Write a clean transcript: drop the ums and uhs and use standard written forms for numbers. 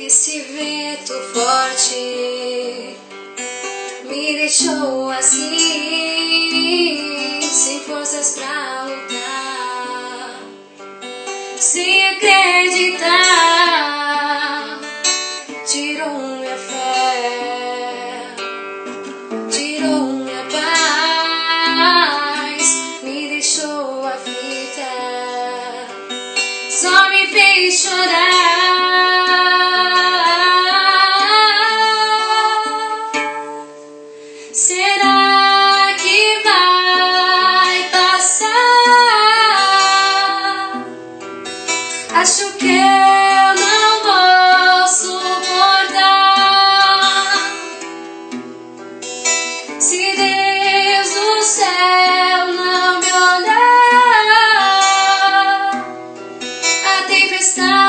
Esse vento forte me deixou assim, sem forças pra lutar, sem acreditar. Tirou minha fé, tirou minha paz, me deixou aflita, só me fez chorar. Será que vai passar? Acho que eu não vou suportar. Se Deus do céu não me olhar, a tempestade